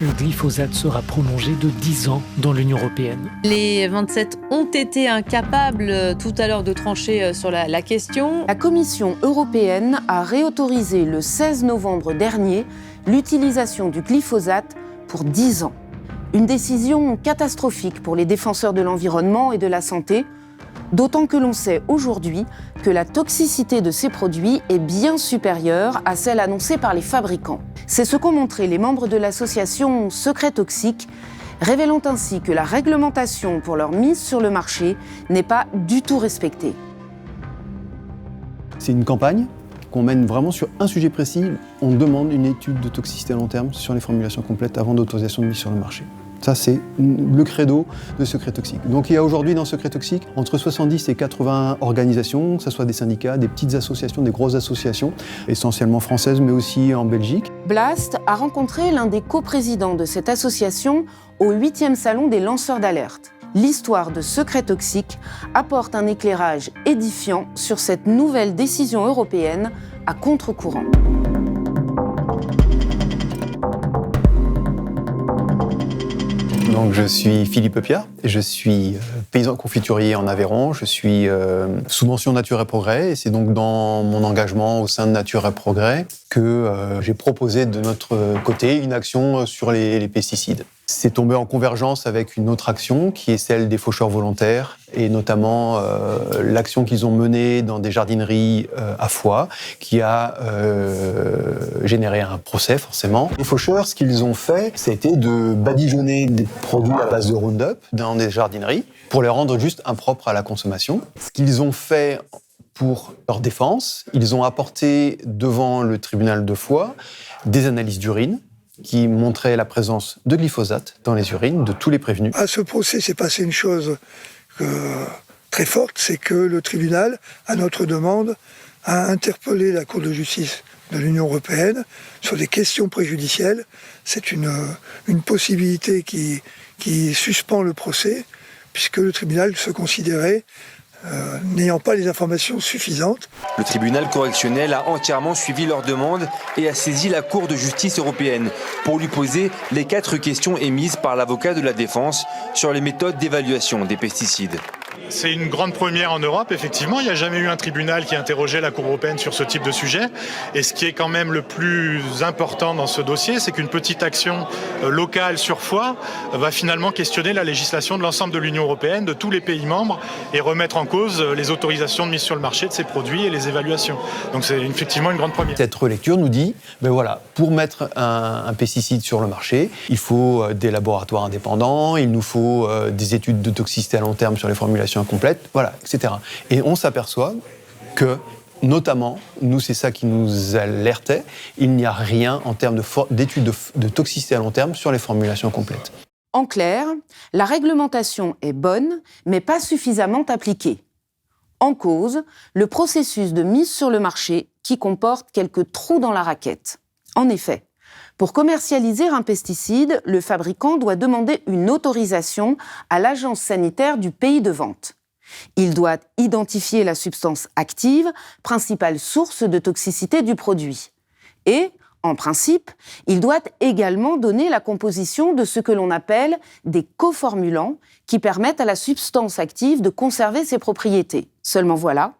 Le glyphosate sera prolongé de 10 ans dans l'Union européenne. Les 27 ont été incapables tout à l'heure de trancher sur la question. La Commission européenne a réautorisé le 16 novembre dernier l'utilisation du glyphosate pour 10 ans. Une décision catastrophique pour les défenseurs de l'environnement et de la santé, d'autant que l'on sait aujourd'hui que la toxicité de ces produits est bien supérieure à celle annoncée par les fabricants. C'est ce qu'ont montré les membres de l'association Secret Toxique, révélant ainsi que la réglementation pour leur mise sur le marché n'est pas du tout respectée. C'est une campagne qu'on mène vraiment sur un sujet précis. On demande une étude de toxicité à long terme sur les formulations complètes avant d'autorisation de mise sur le marché. Ça, c'est le credo de Secret Toxique. Donc il y a aujourd'hui dans Secret Toxique entre 70 et 80 organisations, que ce soit des syndicats, des petites associations, des grosses associations, essentiellement françaises, mais aussi en Belgique. Blast a rencontré l'un des coprésidents de cette association au 8e salon des lanceurs d'alerte. L'histoire de Secret Toxique apporte un éclairage édifiant sur cette nouvelle décision européenne à contre-courant. Donc je suis Philippe Piat, je suis paysan confiturier en Aveyron, je suis sous mention Nature et Progrès, et c'est donc dans mon engagement au sein de Nature et Progrès que j'ai proposé de notre côté une action sur les pesticides. C'est tombé en convergence avec une autre action qui est celle des faucheurs volontaires et notamment l'action qu'ils ont menée dans des jardineries à Foix qui a généré un procès forcément. Les faucheurs, ce qu'ils ont fait, c'était de badigeonner des produits à base de Roundup dans des jardineries pour les rendre juste impropres à la consommation. Ce qu'ils ont fait pour leur défense, ils ont apporté devant le tribunal de Foix des analyses d'urine qui montrait la présence de glyphosate dans les urines de tous les prévenus. À ce procès s'est passé une chose très forte, c'est que le tribunal, à notre demande, a interpellé la Cour de justice de l'Union européenne sur des questions préjudicielles. C'est une possibilité qui suspend le procès, puisque le tribunal se considérait n'ayant pas les informations suffisantes. Le tribunal correctionnel a entièrement suivi leur demande et a saisi la Cour de justice européenne pour lui poser les 4 questions émises par l'avocat de la défense sur les méthodes d'évaluation des pesticides. C'est une grande première en Europe, effectivement. Il n'y a jamais eu un tribunal qui interrogeait la Cour européenne sur ce type de sujet. Et ce qui est quand même le plus important dans ce dossier, c'est qu'une petite action locale sur Foix va finalement questionner la législation de l'ensemble de l'Union européenne, de tous les pays membres, et remettre en cause les autorisations de mise sur le marché de ces produits et les évaluations. Donc c'est effectivement une grande première. Cette relecture nous dit, ben voilà, pour mettre un pesticide sur le marché, il faut des laboratoires indépendants, il nous faut des études de toxicité à long terme sur les formulations complètes, voilà, etc. Et on s'aperçoit que, notamment, nous, c'est ça qui nous alertait, il n'y a rien en termes d'études de toxicité à long terme sur les formulations complètes. En clair, la réglementation est bonne, mais pas suffisamment appliquée. En cause, le processus de mise sur le marché qui comporte quelques trous dans la raquette. En effet, pour commercialiser un pesticide, le fabricant doit demander une autorisation à l'agence sanitaire du pays de vente. Il doit identifier la substance active, principale source de toxicité du produit. Et, en principe, il doit également donner la composition de ce que l'on appelle des coformulants qui permettent à la substance active de conserver ses propriétés. Seulement voilà,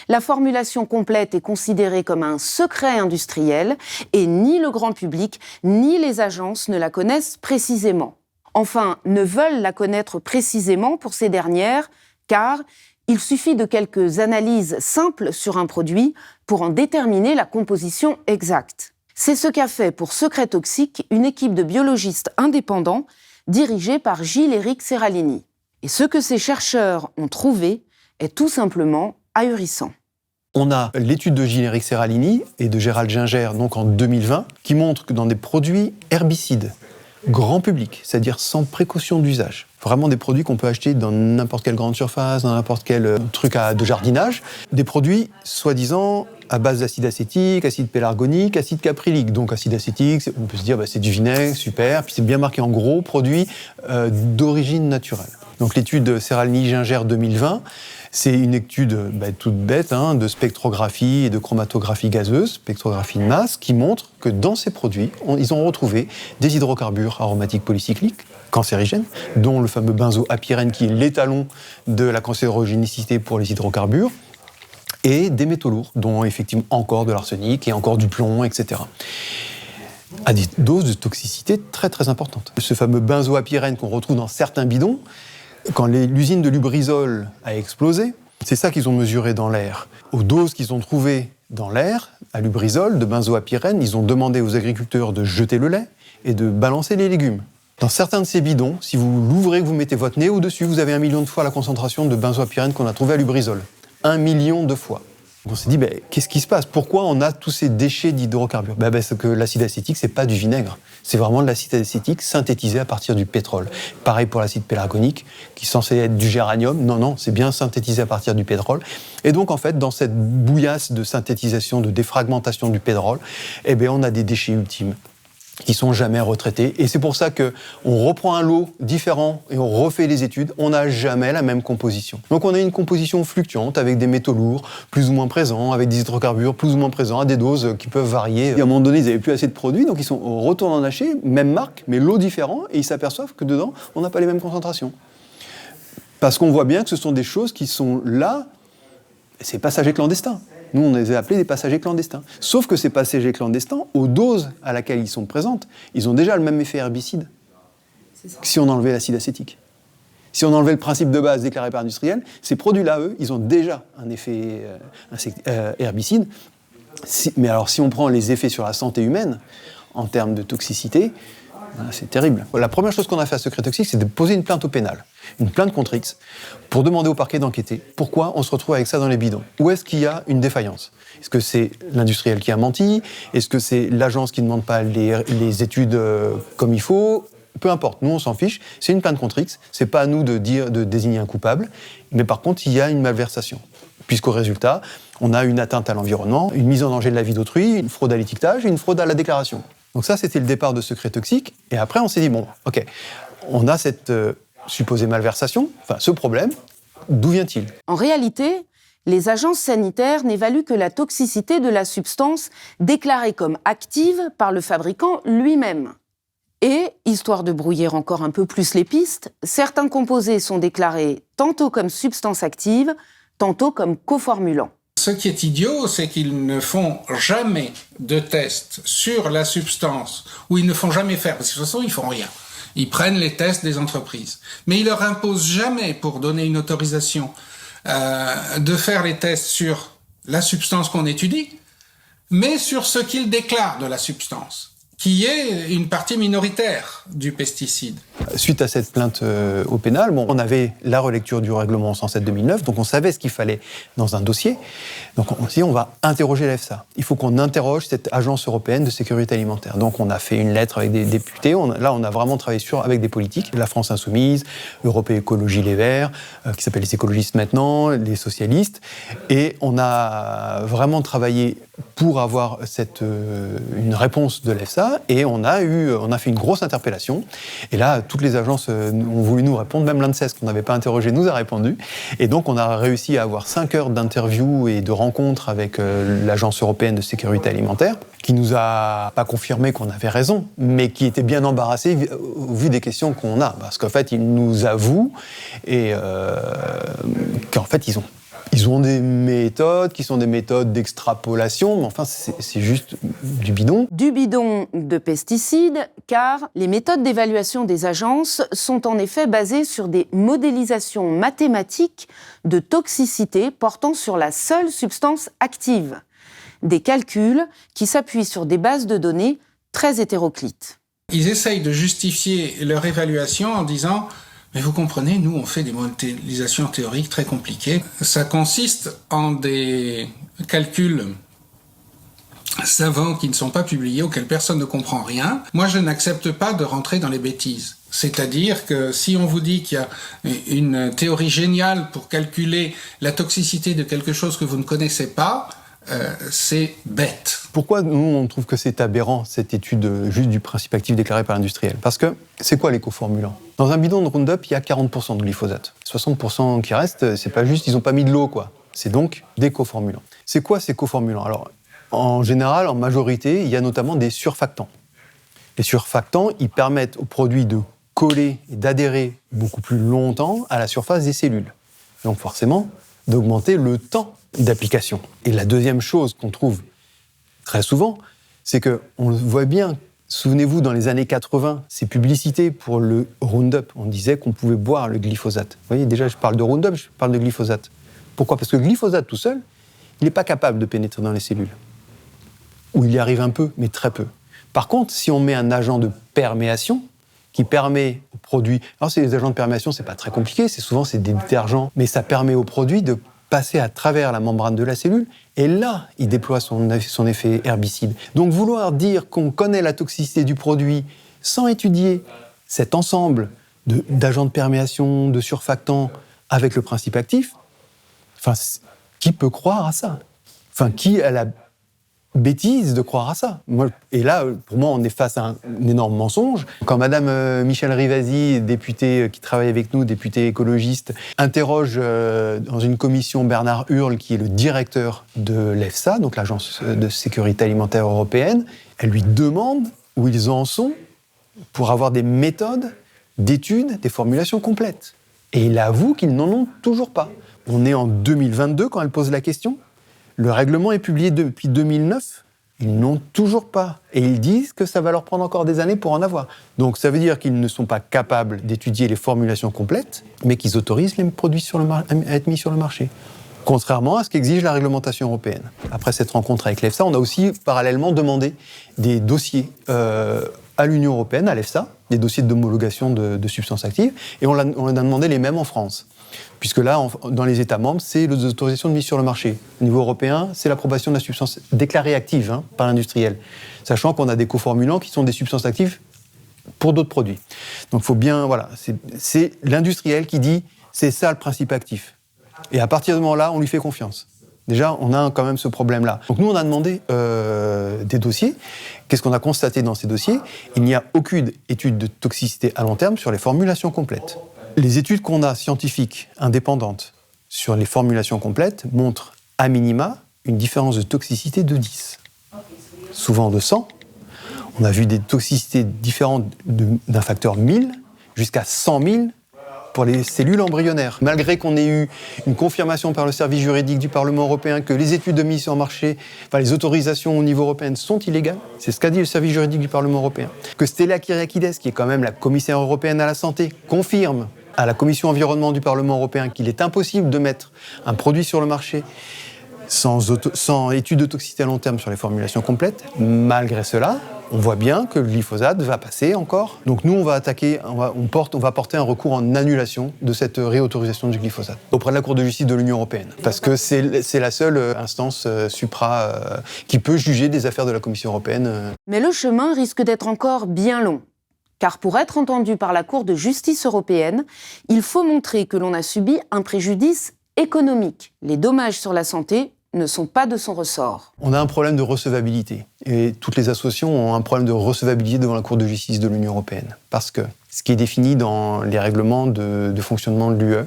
la formulation complète est considérée comme un secret industriel et ni le grand public ni les agences ne la connaissent précisément. Enfin, ne veulent la connaître précisément pour ces dernières car il suffit de quelques analyses simples sur un produit pour en déterminer la composition exacte. C'est ce qu'a fait pour Secret Toxique une équipe de biologistes indépendants dirigée par Gilles-Éric Serralini. Et ce que ces chercheurs ont trouvé est tout simplement ahurissant. On a l'étude de Gilles-Éric Serralini et de Gérald Ginger, donc en 2020, qui montre que dans des produits herbicides, grand public, c'est-à-dire sans précaution d'usage, vraiment des produits qu'on peut acheter dans n'importe quelle grande surface, dans n'importe quel truc de jardinage, des produits soi-disant à base d'acide acétique, acide pélargonique, acide caprylique. Donc acide acétique, on peut se dire c'est du vinaigre, super, puis c'est bien marqué en gros, produit d'origine naturelle. Donc l'étude Serralini-Ginger 2020, C'est une étude toute bête de spectrographie et de chromatographie gazeuse, spectrographie de masse, qui montre que dans ces produits, ils ont retrouvé des hydrocarbures aromatiques polycycliques, cancérigènes, dont le fameux benzoapyrène qui est l'étalon de la cancérogénicité pour les hydrocarbures, et des métaux lourds, dont effectivement encore de l'arsenic et encore du plomb, etc. À des doses de toxicité très très importantes. Ce fameux benzoapyrène qu'on retrouve dans certains bidons, quand l'usine de Lubrizol a explosé, c'est ça qu'ils ont mesuré dans l'air. Aux doses qu'ils ont trouvées dans l'air, à Lubrizol, de benzoapyrène, ils ont demandé aux agriculteurs de jeter le lait et de balancer les légumes. Dans certains de ces bidons, si vous l'ouvrez, que vous mettez votre nez au-dessus, vous avez 1 million de fois la concentration de benzoapyrène qu'on a trouvé à Lubrizol. 1 million de fois. On s'est dit, qu'est-ce qui se passe ? Pourquoi on a tous ces déchets d'hydrocarbures ? C'est que l'acide acétique, c'est pas du vinaigre. C'est vraiment de l'acide acétique synthétisé à partir du pétrole. Pareil pour l'acide pélargonique, qui est censé être du géranium. Non, c'est bien synthétisé à partir du pétrole. Et donc, en fait, dans cette bouillasse de synthétisation, de défragmentation du pétrole, on a des déchets ultimes qui sont jamais retraités. Et c'est pour ça qu'on reprend un lot différent et on refait les études, on n'a jamais la même composition. Donc on a une composition fluctuante avec des métaux lourds plus ou moins présents, avec des hydrocarbures plus ou moins présents, à des doses qui peuvent varier. Et à un moment donné, ils n'avaient plus assez de produits, donc ils sont au retour en acheter, même marque, mais lot différent, et ils s'aperçoivent que dedans, on n'a pas les mêmes concentrations. Parce qu'on voit bien que ce sont des choses qui sont là, c'est passager clandestin. Nous, on les a appelés des passagers clandestins. Sauf que ces passagers clandestins, aux doses à laquelle ils sont présentes, ils ont déjà le même effet herbicide que si on enlevait l'acide acétique. Si on enlevait le principe de base déclaré par l'industriel, ces produits-là, eux, ils ont déjà un effet herbicide. Mais alors, si on prend les effets sur la santé humaine, en termes de toxicité, c'est terrible. La première chose qu'on a fait à Secret Toxiques, c'est de poser une plainte au pénal, une plainte contre X, pour demander au parquet d'enquêter. Pourquoi on se retrouve avec ça dans les bidons ? Où est-ce qu'il y a une défaillance ? Est-ce que c'est l'industriel qui a menti ? Est-ce que c'est l'agence qui ne demande pas les études comme il faut ? Peu importe, nous on s'en fiche, c'est une plainte contre X, c'est pas à nous de désigner un coupable, mais par contre il y a une malversation. Puisqu'au résultat, on a une atteinte à l'environnement, une mise en danger de la vie d'autrui, une fraude à l'étiquetage et une fraude à la déclaration. Donc ça, c'était le départ de Secret Toxiques. Et après, on s'est dit, on a cette supposée malversation, ce problème, d'où vient-il ? En réalité, les agences sanitaires n'évaluent que la toxicité de la substance déclarée comme active par le fabricant lui-même. Et, histoire de brouiller encore un peu plus les pistes, certains composés sont déclarés tantôt comme substance active, tantôt comme coformulants. Ce qui est idiot, c'est qu'ils ne font jamais de tests sur la substance, ou ils ne font jamais faire, parce que de toute façon, ils font rien. Ils prennent les tests des entreprises. Mais ils leur imposent jamais, pour donner une autorisation, de faire les tests sur la substance qu'on étudie, mais sur ce qu'ils déclarent de la substance, qui est une partie minoritaire du pesticide. Suite à cette plainte au pénal, on avait la relecture du règlement 107/2009, donc on savait ce qu'il fallait dans un dossier. Donc on s'est dit, on va interroger l'EFSA. Il faut qu'on interroge cette agence européenne de sécurité alimentaire. Donc on a fait une lettre avec des députés. On a vraiment travaillé avec des politiques. La France Insoumise, Europe Écologie Les Verts, qui s'appelle les écologistes maintenant, les socialistes. Et on a vraiment travaillé pour avoir une réponse de l'EFSA. Et on a fait une grosse interpellation. Et là, toutes les agences ont voulu nous répondre, même l'ANSES, qu'on n'avait pas interrogé, nous a répondu. Et donc, on a réussi à avoir 5 heures d'interview et de rencontres avec l'Agence européenne de sécurité alimentaire, qui nous a pas confirmé qu'on avait raison, mais qui était bien embarrassé au vu des questions qu'on a. Parce qu'en fait, ils nous avouent qu'en fait, ils ont des méthodes qui sont des méthodes d'extrapolation, mais enfin, c'est juste du bidon. Du bidon de pesticides, car les méthodes d'évaluation des agences sont en effet basées sur des modélisations mathématiques de toxicité portant sur la seule substance active. Des calculs qui s'appuient sur des bases de données très hétéroclites. Ils essayent de justifier leur évaluation en disant... Mais vous comprenez, nous, on fait des modélisations théoriques très compliquées. Ça consiste en des calculs savants qui ne sont pas publiés, auxquels personne ne comprend rien. Moi, je n'accepte pas de rentrer dans les bêtises. C'est-à-dire que si on vous dit qu'il y a une théorie géniale pour calculer la toxicité de quelque chose que vous ne connaissez pas, c'est bête. Pourquoi nous, on trouve que c'est aberrant, cette étude juste du principe actif déclaré par l'industriel? Parce que c'est quoi les coformulants? Dans un bidon de Roundup, il y a 40% de glyphosate. 60% qui restent, c'est pas juste, ils n'ont pas mis de l'eau, quoi. C'est donc des coformulants. C'est quoi ces coformulants? Alors, en général, en majorité, il y a notamment des surfactants. Les surfactants, ils permettent aux produits de coller et d'adhérer beaucoup plus longtemps à la surface des cellules. Donc forcément, d'augmenter le temps d'application. Et la deuxième chose qu'on trouve très souvent, c'est qu'on le voit bien, souvenez-vous, dans les années 80, ces publicités pour le Roundup, on disait qu'on pouvait boire le glyphosate. Vous voyez, déjà, je parle de Roundup, je parle de glyphosate. Pourquoi? Parce que le glyphosate tout seul, il n'est pas capable de pénétrer dans les cellules. Ou il y arrive un peu, mais très peu. Par contre, si on met un agent de perméation qui permet aux produits... Alors, les agents de perméation, c'est pas très compliqué, c'est des détergents, mais ça permet aux produits de passer à travers la membrane de la cellule, et là, il déploie son effet herbicide. Donc, vouloir dire qu'on connaît la toxicité du produit sans étudier cet ensemble d'agents de perméation, de surfactants, avec le principe actif, qui peut croire à ça? Qui a la bêtise de croire à ça? Et là, pour moi, on est face à un énorme mensonge. Quand Madame Michèle Rivasi, députée qui travaille avec nous, députée écologiste, interroge dans une commission Bernard Hurle, qui est le directeur de l'EFSA, donc l'Agence de sécurité alimentaire européenne, elle lui demande où ils en sont pour avoir des méthodes d'études des formulations complètes. Et il avoue qu'ils n'en ont toujours pas. On est en 2022 quand elle pose la question. Le règlement est publié depuis 2009. Ils n'ont toujours pas. Et ils disent que ça va leur prendre encore des années pour en avoir. Donc ça veut dire qu'ils ne sont pas capables d'étudier les formulations complètes, mais qu'ils autorisent les produits à être mis sur le marché. Contrairement à ce qu'exige la réglementation européenne. Après cette rencontre avec l'EFSA, on a aussi parallèlement demandé des dossiers à l'Union européenne, à l'EFSA, des dossiers d'homologation de substances actives, et on a demandé les mêmes en France. Puisque là, dans les États membres, c'est les autorisations de mise sur le marché. Au niveau européen, c'est l'approbation de la substance déclarée active par l'industriel. Sachant qu'on a des coformulants qui sont des substances actives pour d'autres produits. Donc il faut bien, c'est l'industriel qui dit c'est ça le principe actif. Et à partir de ce moment-là, on lui fait confiance. Déjà, on a quand même ce problème-là. Donc nous, on a demandé des dossiers. Qu'est-ce qu'on a constaté dans ces dossiers? Il n'y a aucune étude de toxicité à long terme sur les formulations complètes. Les études qu'on a scientifiques indépendantes sur les formulations complètes montrent à minima une différence de toxicité de 10. Souvent de 100. On a vu des toxicités différentes d'un facteur 1000 jusqu'à 100 000 pour les cellules embryonnaires. Malgré qu'on ait eu une confirmation par le service juridique du Parlement européen que les études de mise sur le marché, les autorisations au niveau européen sont illégales, c'est ce qu'a dit le service juridique du Parlement européen, que Stella Kyriakides, qui est quand même la commissaire européenne à la santé, confirme à la commission environnement du Parlement européen qu'il est impossible de mettre un produit sur le marché sans étude de toxicité à long terme sur les formulations complètes. Malgré cela, on voit bien que le glyphosate va passer encore. Donc nous, on va porter un recours en annulation de cette réautorisation du glyphosate auprès de la Cour de justice de l'Union européenne. Parce que c'est la seule instance supra qui peut juger des affaires de la Commission européenne. Mais le chemin risque d'être encore bien long. Car pour être entendu par la Cour de justice européenne, il faut montrer que l'on a subi un préjudice économique. Les dommages sur la santé ne sont pas de son ressort. On a un problème de recevabilité. Et toutes les associations ont un problème de recevabilité devant la Cour de justice de l'Union européenne. Parce que ce qui est défini dans les règlements de fonctionnement de l'UE,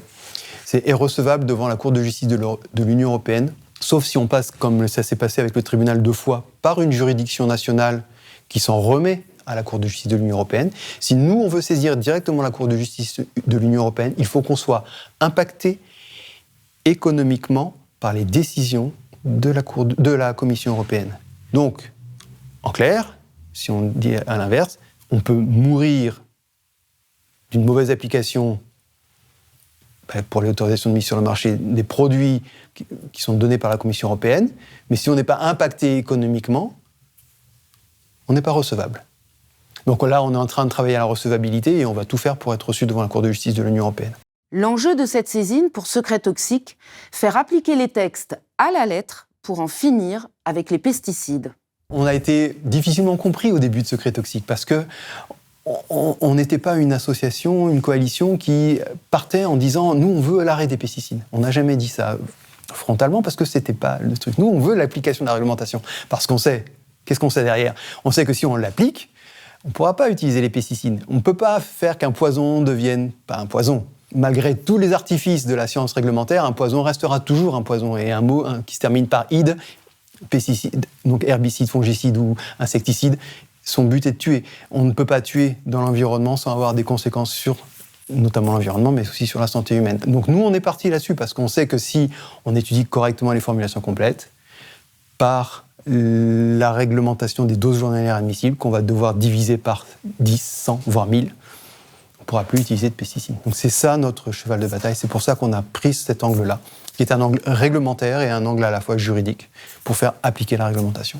c'est recevable devant la Cour de justice de l'Union européenne, sauf si on passe, comme ça s'est passé avec le tribunal 2 fois, par une juridiction nationale qui s'en remet à la Cour de justice de l'Union européenne. Si nous, on veut saisir directement la Cour de justice de l'Union européenne, il faut qu'on soit impacté économiquement par les décisions de la Commission européenne. Donc, en clair, si on dit à l'inverse, on peut mourir d'une mauvaise application pour l'autorisation de mise sur le marché des produits qui sont donnés par la Commission européenne, mais si on n'est pas impacté économiquement, on n'est pas recevable. Donc là, on est en train de travailler à la recevabilité et on va tout faire pour être reçu devant la Cour de justice de l'Union européenne. L'enjeu de cette saisine pour secret toxique, faire appliquer les textes à la lettre pour en finir avec les pesticides. On a été difficilement compris au début de secret toxique parce que on n'était pas une association, une coalition qui partait en disant « nous, on veut l'arrêt des pesticides ». On n'a jamais dit ça. frontalement parce que c'était pas le truc. Nous, on veut l'application de la réglementation parce qu'on sait, qu'est-ce qu'on sait derrière ? On sait que si on l'applique, on ne pourra pas utiliser les pesticides. On ne peut pas faire qu'un poison devienne pas un poison. Malgré tous les artifices de la science réglementaire, un poison restera toujours un poison. Et un mot qui se termine par ide, pesticide, donc herbicide, fongicide ou insecticide, son but est de tuer. On ne peut pas tuer dans l'environnement sans avoir des conséquences sur notamment l'environnement, mais aussi sur la santé humaine. Donc nous, on est parti là-dessus, parce qu'on sait que si on étudie correctement les formulations complètes, par la réglementation des doses journalières admissibles, qu'on va devoir diviser par 10, 100, voire 1000, on ne pourra plus utiliser de pesticides. Donc c'est ça notre cheval de bataille, c'est pour ça qu'on a pris cet angle-là, qui est un angle réglementaire et un angle à la fois juridique, pour faire appliquer la réglementation.